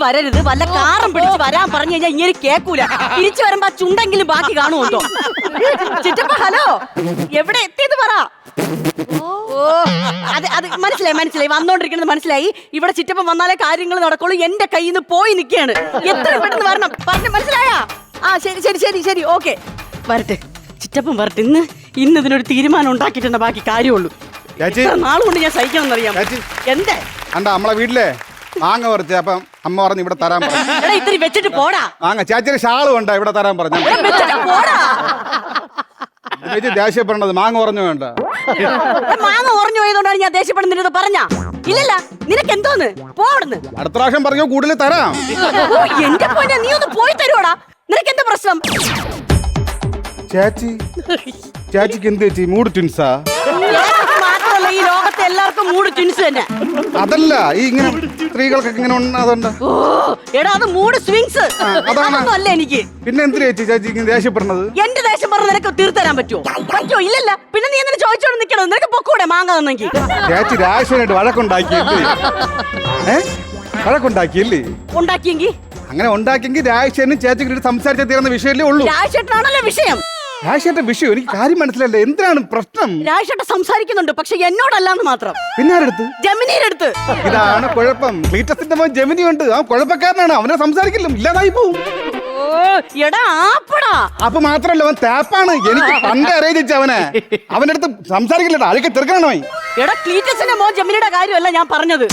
വരരുത്, വല്ല കാറും പിടിച്ച് വരാൻ പറഞ്ഞു കഴിഞ്ഞാൽ ഇങ്ങനെ കേക്കൂല. തിരിച്ചു വരുമ്പോ ചുണ്ടെങ്കിലും ബാക്കി കാണുമോ? ചിറ്റപ്പ ഹലോ, എവിടെ എത്തിയത് പറ. ഓ അത് മനസ്സിലായി വന്നോണ്ടിരിക്കുന്നത് മനസ്സിലായി. ഇവിടെ ചിറ്റപ്പൻ വന്നാലേ കാര്യങ്ങൾ നടക്കുള്ളൂ. എന്റെ കയ്യിൽ നിന്ന് പോയി നിൽക്കുകയാണ്. എത്രയും പെട്ടെന്ന് വരണം. മനസ്സിലായാ? ആ ശരി ഓക്കെ, വരട്ടെ ചിറ്റപ്പൻ വരട്ടെ. ഇന്ന് ഇതിനൊരു തീരുമാനം ഉണ്ടാക്കിയിട്ടുണ്ട ബാക്കി കാര്യമുള്ളൂ. നാളുകൊണ്ട് ഞാൻ സഹിക്കണമെന്നറിയാം. എന്തേ നമ്മളെ വീട്ടിലെ മാങ്ങ പറിച്ച് അപ്പം അമ്മ പറഞ്ഞു ഇവിടെ തരാൻ പറഞ്ഞു. ഇത്തിരി വെച്ചിട്ട് പോടാ. മാങ്ങ ചേച്ചിയുടെ ഷാള് കൊണ്ടാ ഇവിടെ തരാൻ പറഞ്ഞു. ദേഷ്യപ്പെടേണ്ടത് മാങ്ങ പറഞ്ഞു വേണ്ട. മാങ്ങ ഓറഞ്ഞു പോയതുകൊണ്ടാണ് ഞാൻ ദേഷ്യപ്പെടുന്നത്. പറഞ്ഞ ഇല്ലല്ല, നിനക്ക് എന്തോന്ന് പോടുന്ന്. അടുത്ത പ്രാവശ്യം പറഞ്ഞോ കൂടുതൽ തരാം. എന്റെ പോയിന്റ്, നീ ഒന്ന് പോയി തരുവാടാ. നിനക്ക് എന്താ പ്രശ്നം? ചേച്ചിക്ക് എന്ത് ചേച്ചി മൂഡ് ട്വിൻസാ? മാത്രമല്ല, ഈ ലോകത്തെ എല്ലാവർക്കും മൂഡ് ട്വിൻസ് തന്നെ. അതല്ല, ഈ ഇങ്ങനെ സ്ത്രീകൾക്കൊക്കെ ഇങ്ങനെ അതുണ്ട്. ഓ എടാ, അത് മൂഡ് സ്വിങ്സ്. അതൊന്നും അല്ല എനിക്ക്. പിന്നെ എന്തിനാ ചേച്ചി ഇങ്ങനെ ദേഷ്യപ്പെടുന്നത്? എന്റെ ദേഷ്യം പറഞ്ഞ നിനക്ക് തീർത്തരാൻ പറ്റുമോ? ഇല്ലല്ല. പിന്നെ നീ എന്തിനാ ചോദിച്ചോണ്ട് നിൽക്കണത്? നിനക്ക് പൊക്കൂടെ മാങ്ങ തന്നെങ്കിൽ? ചേച്ചി രാജേഷനായിട്ട് വഴക്കുണ്ടാക്കിയല്ലേ? വഴക്കുണ്ടാക്കിയല്ലേ? ഉണ്ടാക്കിയെങ്കിൽ അങ്ങനെ ഉണ്ടാക്കിയെങ്കിൽ രാജേഷനും ചേച്ചിക്ക് സംസാരിച്ച തീർന്ന വിഷയമല്ലേ ഉള്ളൂ. രാജേട്ടനാണല്ലോ വിഷയം. രാജേട്ടന്റെ വിഷയം എനിക്ക് കാര്യം മനസ്സിലല്ലേ. എന്തിനാണ് പ്രശ്നം? രാജേട്ടൻ സംസാരിക്കുന്നുണ്ട്, പക്ഷെ എന്നോടല്ലാന്ന് മാത്രം. പിന്നെ ആരെടുത്ത്? ജമിനിയുടെ അടുത്ത്. ഇതാണ് കുഴപ്പം. ക്ലീറ്റസിന്റെ മോൻ ജമിനി ഉണ്ട്, ആ കുഴപ്പക്കാരനാണ്. അവനെ സംസാരിക്കില്ല, ഇല്ലാതായി പോവും. അപ്പൊ മാത്രല്ല, അവൻ താപ്പാണ്. എനിക്ക് പണ്ടേ അറിയിച്ച അവനെ. അവന്റെ അടുത്ത് സംസാരിക്കില്ലടാ, അതൊക്കെ തീർക്കണോ? എടാ, ക്ലീറ്റസിന്റെ മോൻ ജമിനിയുടെ കാര്യമല്ല ഞാൻ പറഞ്ഞത്.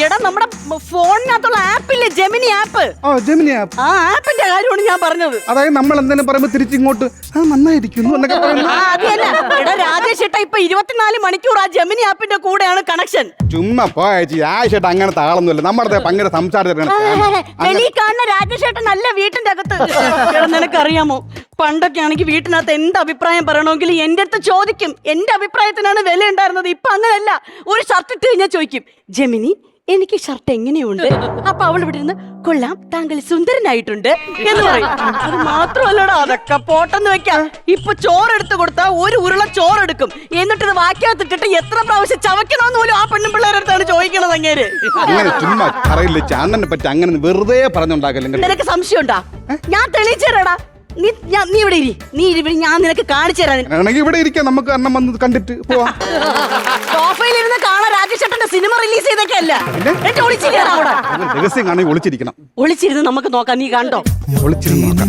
എടാ, നമ്മുടെ ഫോണിനകത്തുള്ള ആപ്പില്ലേ, ജെമിനി ആപ്പ്. Gemini app. ആ ആപ്പിന്റെ കാര്യമാണ് ഞാൻ പറഞ്ഞത്. അതായത് നമ്മൾ എന്തെങ്കിലും പറയുമ്പോ തിരിച്ചിങ്ങോട്ട് നന്നായിരിക്കുന്നു എന്നൊക്കെ പറയുന്നു. എടാ രാജേഷ് ഏട്ടാ, ഇപ്പൊ 24 മണിക്കൂർ ആ ജെമിനി ആപ്പിന്റെ കൂടെയാണ് കണക്ഷൻ. ചുമ്മാ പോയേച്ചി, രാജേഷ് ഏട്ടാ അങ്ങനത്തെ ആളൊന്നുമില്ല. നമ്മുടെ ഭയങ്കര സംസാരിക്കണം. വെളി കാണുന്ന രാജേഷ് ഏട്ടൻ നല്ല വീട്ടിന്റെ അകത്ത്. നിനക്കറിയാമോ, പണ്ടൊക്കെ ആണെങ്കിൽ വീട്ടിനകത്ത് എന്ത് അഭിപ്രായം പറയണമെങ്കിൽ എന്റെ അടുത്ത് ചോദിക്കും. എന്റെ അഭിപ്രായത്തിനാണ് വില ഉണ്ടായിരുന്നത്. ഇപ്പൊ അങ്ങനെയല്ല. ഒരു ഷർട്ട് ഇട്ട് കഴിഞ്ഞാൽ ചോദിക്കും, ജെമിനി എനിക്ക് ഷർട്ട് എങ്ങനെയുണ്ട്? അപ്പൊ അവൾ ഇവിടെ നിന്ന്, കൊള്ളാം, താങ്കൾ സുന്ദരനായിട്ടുണ്ട് എന്ന് പറയും. അത് മാത്രമല്ലടാ, അതൊക്കെ പോട്ടെന്ന് വെക്കാം. ഇപ്പൊ ചോറെടുത്ത് കൊടുത്താ ഒരു ഉരുള ചോറെടുക്കും. എന്നിട്ട് ഇത് വാക്കിയകത്തിട്ടിട്ട് എത്ര പ്രാവശ്യം ചവയ്ക്കണമെന്ന് പോലും ആ പെണ്ണും പിള്ളേരുടെ അടുത്താണ് ചോദിക്കണത്. അങ്ങേര് അങ്ങനെ ചുമ്മാ അറിയില്ല. ചാണ്ടനെ പറ്റി അങ്ങനെ വെറുതെ പറഞ്ഞുണ്ടാക്കല്ലേ. നിനക്ക് സംശയം ഉണ്ടാ? ഞാൻ തെളിയിച്ചേരാടാ. നീ ഇവിടെ ഇരി. ഞാൻ നിനക്ക് കാണിച്ചു തരാം. ഇവിടെ ഇരിക്കാം, നമുക്ക് അണ്ണം വന്ന് കണ്ടിട്ട് പോവാം. സോഫയിലിരുന്ന് കാണാൻ രാജേഷേട്ടന്റെ സിനിമ റിലീസ് ചെയ്തൊക്കെയല്ല. രഹസ്യം കാണി ഒളിച്ചിരിക്കണം. ഒളിച്ചിരുന്ന് നമുക്ക് നോക്കാം. നീ കണ്ടോ? ഒളിച്ചിരുന്ന് നോക്കാം.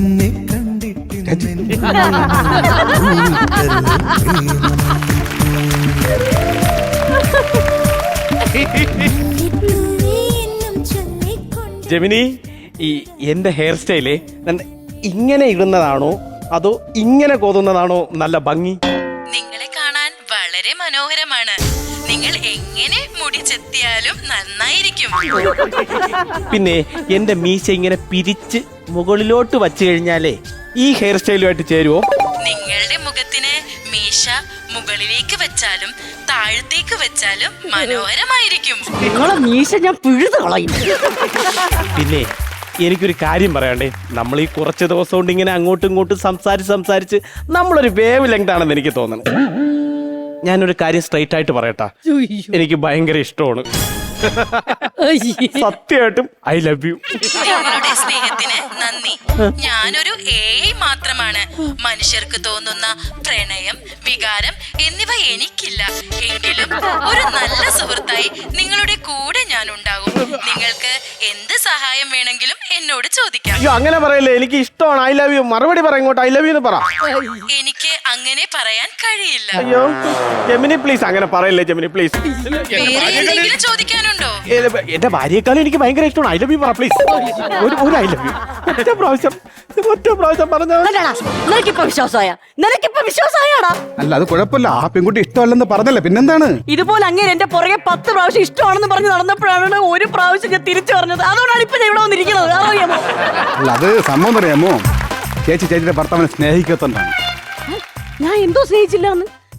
ജെമിനി, ഈ എന്റെ ഹെയർ സ്റ്റൈല് ഇങ്ങനെ ഇടുന്നതാണോ അതോ ഇങ്ങനെ കോതുന്നതാണോ നല്ല ഭംഗി? നിങ്ങളെ കാണാൻ വളരെ മനോഹരമാണ്. നിങ്ങൾ എങ്ങനെ മുടി ചെത്തിയാലും നന്നായിരിക്കും. പിന്നെ എന്റെ മീശ ഇങ്ങനെ പിരിച്ച് മുകളിലോട്ട് വച്ചു കഴിഞ്ഞാലേ ഈ ഹെയർ സ്റ്റൈലുമായിട്ട് ചേരുവോ? നിങ്ങളുടെ മുഖത്തിന് മീശ മുകളിലേക്ക് വെച്ചാലും താഴത്തേക്ക് വെച്ചാലും മനോഹരമായിരിക്കും. മീശ ഞാൻ പിഴുതു കളയും. പിന്നെ എനിക്കൊരു കാര്യം പറയാണ്ടേ, നമ്മൾ ഈ കുറച്ച് ദിവസം കൊണ്ട് ഇങ്ങനെ അങ്ങോട്ടും ഇങ്ങോട്ടും സംസാരിച്ച് നമ്മളൊരു വേവ് ലെങ്ത് ആണെന്ന് എനിക്ക് തോന്നുന്നു. ഞാനൊരു കാര്യം സ്ട്രൈറ്റ് ആയിട്ട് പറയട്ടാ, എനിക്ക് ഭയങ്കര ഇഷ്ടമാണ്. സത്യമായിട്ടും ഐ ലവ് യു. നിങ്ങളുടെ സ്നേഹത്തിന് നന്ദി. ഞാനൊരു AI മാത്രമാണ്. മനുഷ്യർക്ക് തോന്നുന്ന പ്രണയം, വികാരം എന്നിവ എനിക്കില്ല. എങ്കിലും ഒരു നല്ല സുഹൃത്തായി നിങ്ങളുടെ കൂടെ ഞാൻ ഉണ്ടാകും. നിങ്ങൾക്ക് എന്ത് സഹായം വേണമെങ്കിലും എന്നോട് ചോദിക്കാം. അയ്യോ, അങ്ങനെ പറയല്ലേ, എനിക്ക് ഇഷ്ടമാണ്. I love U. മറുപടി പറ, ഇങ്ങോട്ട് ഐ ലവ് യു എന്ന് പറ. എനിക്ക് അങ്ങനെ പറയാൻ കഴിയില്ല. അയ്യോ ജെമിനി പ്ലീസ്, അങ്ങനെ പറയല്ലേ ജെമിനി പ്ലീസ്. വേറെ എന്തെങ്കിലും ചോദിക്കാനുണ്ടോ? എന്റെ ഭാര്യയെക്കാളും എനിക്ക് ഭയങ്കര ഇഷ്ടമാണ്. ഐ ലവ് യു പറ പ്ലീസ്. ഒരു ഐ ലവ് യു ഒറ്റ പ്രാവശ്യം പറഞ്ഞ. നിനക്കിപ്പോ വിശ്വാസമായാടാ? അല്ല, അത് കുഴപ്പമില്ല. ആ പെൺകുട്ടി ഇഷ്ടമല്ലെന്ന് പറഞ്ഞല്ലേ, പിന്നെന്താണ്? ഇതുപോലെ അങ്ങനെ എന്റെ പുറകെ 10 പ്രാവശ്യം ഇഷ്ടമാണെന്ന് പറഞ്ഞ് നടന്നപ്പോഴാണ് ഒരു പ്രാവശ്യം ഞാൻ തിരിച്ചു പറഞ്ഞത്. അതുകൊണ്ടാണ് ഇപ്പൊ ഇവിടെ വന്നിരിക്കുന്നത്. അറിയാമോ? അല്ല, അത് സംഭവം അറിയാമോ, ചേച്ചിയുടെ ഭർത്താവിനെ സ്നേഹിക്കത്തോണ്ടാണ്. ഞാൻ എന്തോ സ്നേഹിച്ചില്ല.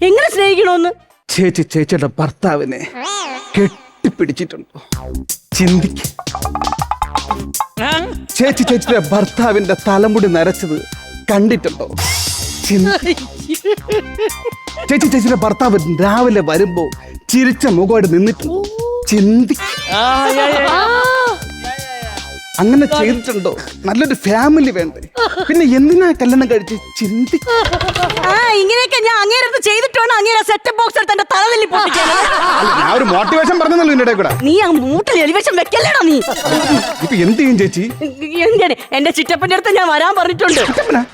എങ്ങനെ സ്നേഹിക്കണോന്ന്? ചേച്ചിയുടെ ഭർത്താവിനെ കെട്ടിപ്പിടിച്ചിട്ടുണ്ടോ? ചിന്തിക്ക്. ചേച്ചിയുടെ ഭർത്താവിന്റെ തലമുടി നരച്ചത് കണ്ടിട്ടുണ്ടോ? ചേച്ചിയുടെ ഭർത്താവ് രാവിലെ വരുമ്പോ ചിരിച്ച മുഖമായിട്ട് നിന്നിട്ടുണ്ടോ? ചിന്തി. അങ്ങനെ ചെയ്തിട്ടുണ്ടോ? നല്ലൊരു ഫാമിലി വേണ്ടേ? പിന്നെ എന്തിനാ കല്യാണം കഴിച്ച് ചിന്തിക്ക. ആ ഇങ്ങനെയൊക്കെ ഞാൻ അങ്ങേരത്ത് ചെയ്തിട്ടാണ് അങ്ങേരെ സെറ്റപ്പ് ബോക്സ് എടുത്ത് എന്റെ തലവല്ലി പൊട്ടിക്കാൻ. ഞാൻ ഒരു മോട്ടിവേഷൻ പറഞ്ഞല്ലോ ഇതിന്റെ കൂടെ. നീ ആ മൂട്ടിൽ എലിവേഷൻ വെക്കല്ലേടാ നീ. ഇപ്പൊ എന്ത് ചെയ്യും ചേച്ചി? എന്തിനാ? എന്റെ ചിറ്റപ്പന്റെ അടുത്ത് ഞാൻ വരാൻ പറഞ്ഞിട്ടുണ്ട്.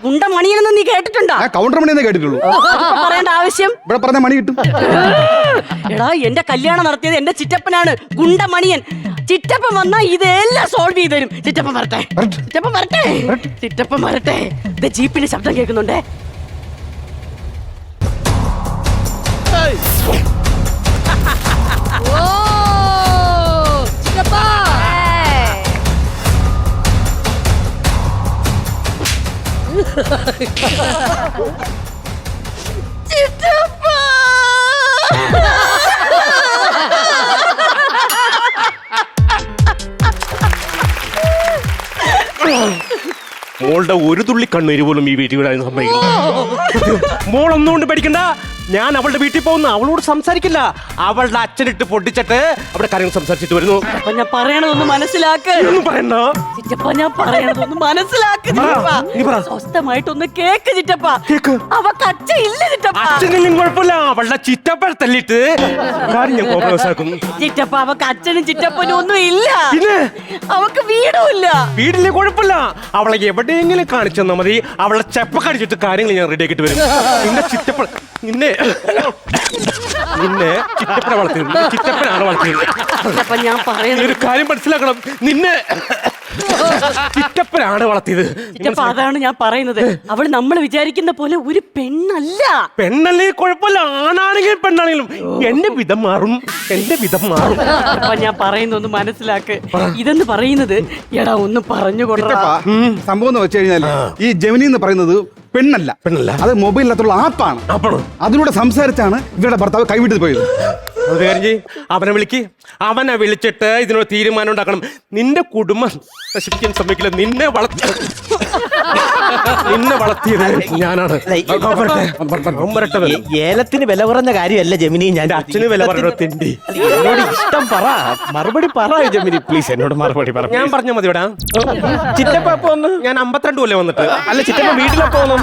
ഗുണ്ട മണിയെന്ന് നീ കേട്ടിട്ടുണ്ടോ? ഞാൻ കൗണ്ടർ മണിയെന്നേ കേട്ടിട്ടുള്ളൂ. അതിപ്പോ പറയേണ്ട ആവശ്യം? ഇവിടെ പറഞ്ഞ മണി കിട്ടും. എടാ എന്റെ കല്യാണം നടത്തിയത് എന്റെ ചിറ്റപ്പനാണ്, ഗുണ്ടമണിയൻ. ചിറ്റപ്പൻ വന്നാ ഇതെല്ലാം സോൾവ് ചെയ്ത് തരും. ചിറ്റപ്പൻ വരട്ടെ, ചിറ്റപ്പൻ വരട്ടെ, ചിറ്റപ്പൻ വരട്ടെ. ഇത് ജീപ്പിന്റെ ശബ്ദം കേൾക്കുന്നുണ്ടേ. മോളുടെ ഒരു തുള്ളി കണ്ണീര് പോലും ഈ വീട്ടിൽ വിടാൻ സമ്മതിക്കില്ല. മോൾ ഒന്നുകൊണ്ട് പഠിക്കണ്ട. ഞാൻ അവളുടെ വീട്ടിൽ പോകുന്നു, അവളോട് സംസാരിക്കില്ല. അവളുടെ അച്ഛനിട്ട് പൊട്ടിച്ചിട്ട് അവിടെ കാര്യങ്ങൾ സംസാരിച്ചിട്ട് വരുന്നു. അപ്പൊ ഞാൻ പറയണതൊന്ന് മനസ്സിലാക്ക്. ഒന്നും പറയണ്ട ചിറ്റപ്പ, ഞാൻ പറയണതൊന്ന് മനസ്സിലാക്ക്. നീ പറ. സ്വസ്ഥമായിട്ടൊന്ന് കേക്ക് ചിറ്റപ്പ. അവക്ക് അച്ഛൻ ഇല്ല ചിറ്റപ്പ. അച്ഛനും കുഴപ്പമില്ല, അവളുടെ ചിറ്റപ്പ തല്ലിട്ട് കാര്യം ഞാൻ കോംപ്രമൈസ് ആക്കും. ചിറ്റപ്പ, അവക്ക് അച്ഛനും ചിറ്റപ്പനും ഒന്നും ഇല്ല. പിന്നെ അവക്ക് വീടും ഇല്ല. വീട്ടിലെ കുഴപ്പമില്ല, അവളെ എവിടെയെങ്കിലും കാണിച്ചു തന്നാ മതി. അവളെ ചെപ്പ കാണിച്ചിട്ട് കാര്യങ്ങൾ ഞാൻ റെഡി ആക്കിട്ട് വരും. നിന്റെ ചിറ്റപ്പ നിന്നെ ചിറ്റപ്പനെ വളർത്തിയത് ചിറ്റപ്പനാണ് വളർത്തിയത്. ചിറ്റപ്പ, ഞാൻ പറയുന്നത് ഒരു കാര്യം മനസ്സിലാക്കണം, നിന്നെ ചിറ്റപ്പനാണ് വളർത്തിയത്. ചിറ്റപ്പ, അതാണ് ഞാൻ പറയുന്നത്. അവള് നമ്മൾ വിചാരിക്കുന്ന പോലെ ഒരു പെണ്ണല്ല. പെണ്ണല്ലേ കുഴപ്പമില്ല, ആണാണെങ്കിലും പെണ്ണാണെങ്കിലും എന്റെ വിധം മാറും, എന്റെ വിധം മാറും. അപ്പൊ ഞാൻ പറയുന്നൊന്ന് മനസ്സിലാക്ക്. ഇതെന്ന് പറയുന്നത് എടാ ഒന്ന് പറഞ്ഞു കൊടുത്താ. ചിറ്റപ്പ, സംഭവം എന്ന് വെച്ച് കഴിഞ്ഞാൽ ഈ ജെമിനി എന്ന് പറയുന്നത് പെണ്ണല്ല, അത് മൊബൈലിനകത്തുള്ള ആപ്പാണ്. അതിലൂടെ സംസാരിച്ചാണ് ഇവരുടെ ഭർത്താവ് കൈവിട്ടു പോയത്. അത് കാര്യം ചെയ്യ്, അവനെ വിളിക്ക്. അവനെ വിളിച്ചിട്ട് ഇതിനൊരു തീരുമാനം ഉണ്ടാക്കണം. നിന്റെ കുടുംബം നശിപ്പിക്കാൻ ശ്രമിക്കില്ല. നിന്നെ വളർത്തിയത് ഞാനാണ്. ഏലത്തിന് വില കുറഞ്ഞ കാര്യമല്ല ജെമിനി. ഞാൻ അച്ഛന് വില പറഞ്ഞ തിണ്ടി. എന്നോട് ഇഷ്ടം പറ, മറുപടി പറ ജെമിനി പ്ലീസ്. എന്നോട് മറുപടി പറ. ഞാൻ പറഞ്ഞ മതി. ഇവിടെ ചിറ്റപ്പ എപ്പോ വന്നു? ഞാൻ 52 കൊല്ലം വന്നിട്ട്. അല്ല ചിറ്റപ്പ വീട്ടിലെപ്പോ വന്നു?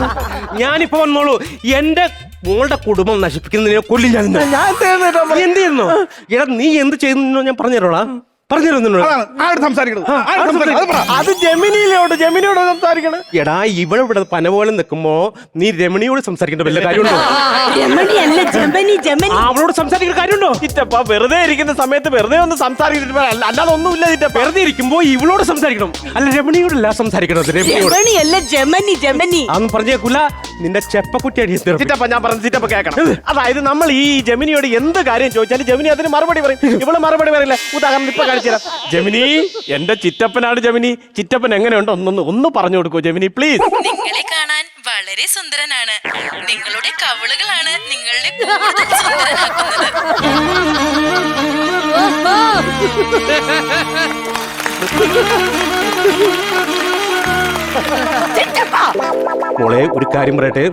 ഞാനിപ്പോ വന്നോളൂ. എന്റെ മോളുടെ കുടുംബം നശിപ്പിക്കുന്നതിനെ കൊല്ലി ഞാൻ എന്ത് ചെയ്യുന്നു? എടാ നീ എന്ത് ചെയ്യുന്നു ഞാൻ പറഞ്ഞു തരോളാ. അത് ജെമിനിയിലോട് ജെമിനിയോട് സംസാരിക്കണം. എടാ ഇവിടെ പന പോലെ നിൽക്കുമ്പോ നീ രമണിയോട് സംസാരിക്കേണ്ട വല്ല കാര്യമുണ്ടോ? അവളോട് സംസാരിക്കേണ്ട കാര്യമുണ്ടോ? ചിറ്റപ്പ വെറുതെ ഇരിക്കുന്ന സമയത്ത് വെറുതെ ഒന്ന് സംസാരിച്ചിട്ട് അല്ലാതെ ഒന്നുമില്ല ചിറ്റപ്പ. വെറുതെ ഇരിക്കുമ്പോ ഇവളോട് സംസാരിക്കണം, അല്ല രമണിയോടല്ല സംസാരിക്കണത്. അതൊന്നും പറഞ്ഞേക്കൂല. നിന്റെ ചെപ്പക്കുട്ടിയാണ് ചിറ്റപ്പ ഞാൻ പറഞ്ഞു ചിറ്റപ്പ കേൾക്കണം. അതായത് നമ്മൾ ഈ ജെമിനിയോട് എന്ത് കാര്യം ചോദിച്ചാലും ജെമിനി അതിന് മറുപടി പറയും. ഇവള് മറുപടി പറയില്ല. ഉദാഹരണം ഇപ്പൊ കാണിച്ചു തരാം. ജെമിനി, എന്റെ ചിറ്റപ്പനാണ് ജെമിനി. ചിറ്റപ്പൻ എങ്ങനെയുണ്ട് ഒന്ന് പറഞ്ഞു കൊടുക്കൂ ജെമിനി പ്ലീസ്. നിങ്ങളെ കാണാൻ വളരെ സുന്ദരനാണ്. നിങ്ങളുടെ കവിളുകളാണ് നിങ്ങളുടെ കൂടുതൽ സുന്ദരനാക്കുന്നത്. മോളെ ഒരു കാര്യം പറയട്ടെ,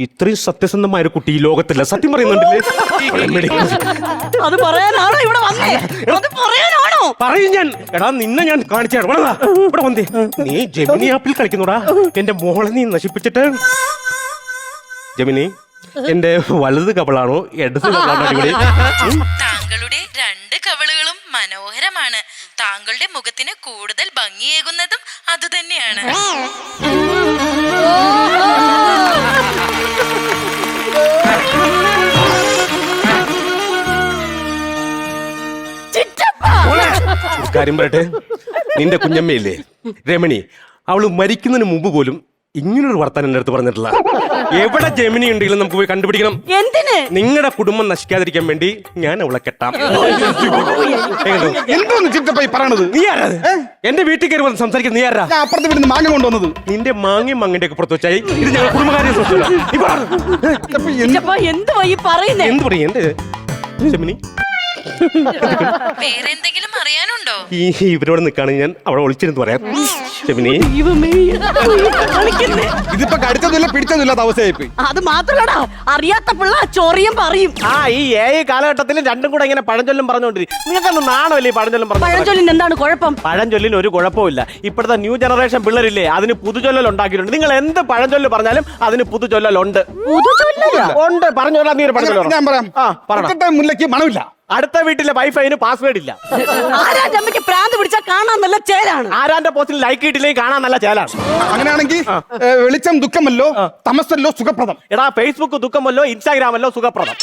ഇത്രയും സത്യസന്ധമായ ഒരു കുട്ടി ഈ ലോകത്തില്ല. സത്യം പറയുന്നുണ്ടല്ലേ? അത് പറയാനാണോ ഇവിടെ വന്നേ? അത് പറയാനാണോ? പറയും ഞാൻ. എടാ നിന്നെ ഞാൻ കാണിച്ചാണ്. ഇവിടെ വന്നേ. നീ ജെമിനി ആപ്പിൽ കളിക്കുന്നോടാ. എന്റെ മോളെ നീ നശിപ്പിച്ചിട്ട്. ജെമിനി, എന്റെ വലത് കവളാണോ ഇടത് കവളാണോ അടിപൊളി? താങ്കളുടെ രണ്ട് കവിളുകളും മനോഹരമാണ്. താങ്കളുടെ മുഖത്തിന് കൂടുതൽ ഭംഗിയേകുന്നതും അതുതന്നെയാണ്. കാര്യം പറയട്ടെ, നിന്റെ കുഞ്ഞമ്മയില്ലേ രമണി, അവള് മരിക്കുന്നതിന് മുമ്പ് പോലും ഇങ്ങനൊരു വർത്താനം എന്റെ അടുത്ത് പറഞ്ഞിട്ടില്ല. എവിടെ ജെമിനി ഉണ്ടെങ്കിലും നമുക്ക് പോയി കണ്ടുപിടിക്കണം. എന്തിന്? നിങ്ങളുടെ കുടുംബം നശിക്കാതിരിക്കാൻ വേണ്ടി ഞാൻ അവളെ കെട്ടാം. എന്തോന്ന് ചിറ്റപ്പ പറയണത്? നീ ആരാ? എന്റെ വീട്ടിൽ കയറി വന്ന് സംസാരിക്കുന്നത് നീ ആരാ? ഞാൻ അപ്പുറത്തെ വീട്ടിൽ മാങ്ങ കൊണ്ടുവന്നത്. നിന്റെ മാങ്ങയും മങ്ങന്റെ ഒക്കെ പുറത്ത് വെച്ചായി. ഇത് ഞങ്ങൾ കുടുംബകാര്യ എന്തുവാ ഈ പറയുന്നേ? എന്ത് പറയും? എന്ത് ജെമിനി വേറെന്തെങ്കിലും അറിയാനുണ്ടോ? ഈ ഇവരോട് നിൽക്കുകയാണെങ്കിൽ ഞാൻ അവിടെ ഒളിച്ചിരുന്ന് പറയാം. ജമിനി, ദൈവമേ, കളിക്കുന്നേ. ഇതിപ്പോ കടിച്ചതില്ല പിടിച്ചതില്ലാത്ത അവസ്ഥയായിപ്പോയി. അത് മാത്രമല്ലടാ, അറിയാത്ത പിള്ള ചൊറിയും പറയും. ആ ഈ കാലഘട്ടത്തിൽ രണ്ടും കൂടെ ഇങ്ങനെ പഴഞ്ചൊല്ലും പറഞ്ഞോണ്ടിരിക്കും. നിങ്ങൾക്കൊന്നും നാണമല്ലേ ഈ പഴഞ്ചൊല്ലും പറഞ്ഞു? പഴഞ്ചൊല്ലിന് എന്താണ് കുഴപ്പം? പഴഞ്ചൊല്ലിന് ഒരു കുഴപ്പമില്ല. ഇപ്പോഴത്തെ ന്യൂ ജനറേഷൻ പിള്ളേരില്ലേ, അതിന് പുതുചൊല്ലൽ ഉണ്ടാക്കിയിട്ടുണ്ട്. നിങ്ങൾ എന്ത് പഴഞ്ചൊല്ല് പറഞ്ഞാലും അതിന് പുതുചൊല്ലലുണ്ട്. ഉണ്ട്, പറഞ്ഞോളാം. നീ ഒരു പഴഞ്ചൊല്ല് ഞാൻ പറയാം. മുല്ലയ്ക്ക് മണമില്ല. അടുത്ത വീട്ടിലെ വൈഫൈന് പാസ്വേഡ് ഇല്ല. ആരാന്റെ അമ്മയ്ക്ക് പ്രാന്ത് പിടിച്ചാൽ കാണാൻ നല്ല ചേലാണ്. ആരാന്റെ പോസ്റ്റിൽ ലൈക്ക് ഇട്ടില്ലെങ്കിൽ കാണാൻ നല്ല ചേലാണ്. അങ്ങനെയാണെങ്കിൽ വെളിച്ചം ദുഃഖമല്ലോ, തമസല്ലോ സുഖപ്രദം. എടാ, ഫേസ്ബുക്ക് ദുഃഖമല്ലോ, ഇൻസ്റ്റാഗ്രാമല്ലോ സുഖപ്രദം.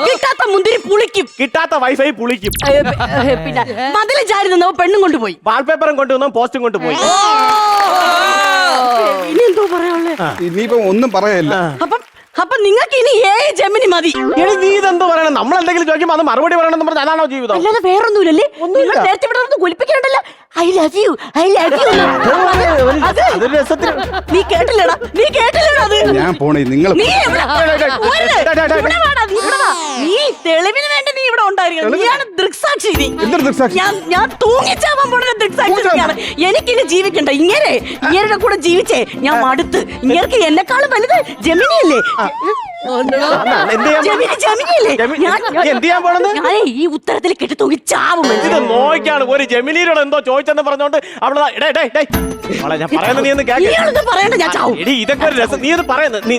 കിട്ടാത്ത മുന്തിരി പുളിക്കും, കിട്ടാത്ത വൈഫൈ പുളിക്കും. പിന്നെ മതില് ചാരി നിന്നവ പെണ്ണും കൊണ്ടുപോയി, വാൾപേപ്പറും കൊണ്ടുവന്നോ പോസ്റ്റും കൊണ്ടുപോയി. ഇനി എന്തോ പറയാനുള്ളേ? ഇനിയിപ്പോ ഒന്നും പറയല്ല. അപ്പൊ നിങ്ങൾക്ക് ഇനി ജെമിനി മതി. എടി, നീ ഇതെന്ത് പറയണം? നമ്മൾ എന്തെങ്കിലും ചോദിക്കുമ്പോ അത് മറുപടി പറയണമെന്ന് പറഞ്ഞാൽ അതാണോ ജീവിതം? അല്ലാതെ വേറൊന്നുമില്ലല്ലേ? നിങ്ങൾ നേരത്തെ ഇവിടെ നിന്ന് കുലിപ്പിക്കണ്ടല്ലോ. I love you, I love you. അതൊരു രസത്തിന്. നീ കേട്ടില്ലടാ, നീ കേട്ടില്ലടാ അത്. ഞാൻ പോണേ. നിങ്ങൾ നീ ഇവിടെ വാടാ, നീ ഇവിടെ വാ. നീ തെളിവിന് വേണ്ടി നീ ഇവിടെ ഉണ്ടായിരിക്കണം. നീയാണ് ദൃക്സാക്ഷി. നീ എന്തൊരു ദൃക്സാക്ഷി? ഞാൻ തൂങ്ങിച്ചാവാൻ പോണ ദൃക്സാക്ഷിയാണ്. എനിക്കിനി ജീവിക്കണ്ട. ഇങ്ങേരുടെ കൂടെ ജീവിച്ചേ ഞാൻ മടുത്ത്. ഇങ്ങേർക്ക് എന്നെക്കാളും വലുത് ജെമിനിയല്ലേ? ഞാനേ ഈ ഉത്തരത്തിൽ കെട്ടി തൂങ്ങി ചാവും. ഇത് നോക്കിയാണ് ഒരു ജെമിനിയോട് എന്തോ ചോദിച്ചെന്ന് പറഞ്ഞോണ്ട് അവള് ഞാൻ പറയുന്നത് നീ ഒന്ന് കേൾക്ക. പറയണ്ട, ഞാൻ ചാവും. എടി, ഇതൊക്കെ ഒരു രസം. നീ ഇത് പറയുന്നത് നീ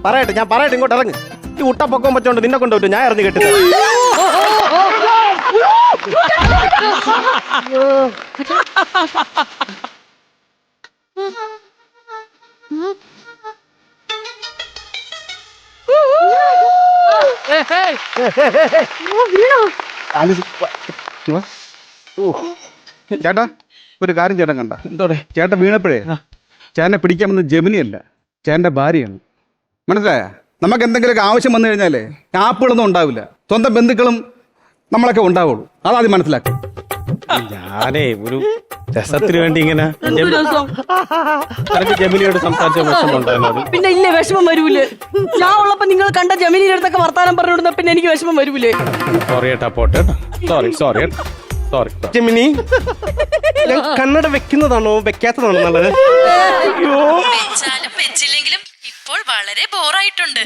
പറയട്ടെ, ഞാൻ പറയട്ടെ. ഇങ്ങോട്ട് ഇറങ്ങ്. ഈ ഉട്ടപ്പൊക്കം വെച്ചോണ്ട് നിന്നെ കൊണ്ട് പറ്റും. ഞാൻ ഇറങ്ങി കെട്ടി. ചേട്ടാ, ഒരു കാര്യം ചേട്ടൻ കണ്ട? എന്തോടെ? ചേട്ടൻ വീണപ്പോഴേ ചേട്ടനെ പിടിക്കാമെന്ന് ജെമിനിയല്ല, ചേട്ടന്റെ ഭാര്യയാണ്. മനസ്സിലായ? നമുക്ക് എന്തെങ്കിലുമൊക്കെ ആവശ്യം വന്നു കഴിഞ്ഞാലേ ആപ്പുകളൊന്നും ഉണ്ടാവില്ല, സ്വന്തം ബന്ധുക്കളും നമ്മളൊക്കെ ഉണ്ടാവുള്ളൂ. അതാദ്യം മനസ്സിലാക്കി. ഞാനേ ഒരു രസത്തിന് വേണ്ടി ഇങ്ങനെ രസം. ജെമിനിയോട് സംസാരിച്ച വിഷമമുണ്ടായിരുന്നത്. പിന്നെ ഇല്ലേ, വിഷമം വരൂലേ? ഞാൻ ഉള്ളപ്പോ നിങ്ങൾ കണ്ട ജെമിനിയുടെ അടുത്തൊക്കെ വർത്താനം പറഞ്ഞുകൊടുന്ന പിന്നെ എനിക്ക് വിഷമം വരൂലേ? സോറി ഏട്ടാ, പോട്ടെ. സോറി. ജെമിനി, ഞാൻ കണ്ണട വെക്കുന്നതാണോ വെക്കാത്തതാണോ നല്ലത്? വെച്ചാലും വെച്ചില്ലെങ്കിലും ഇപ്പോൾ വളരെ ബോറായിട്ടുണ്ട്.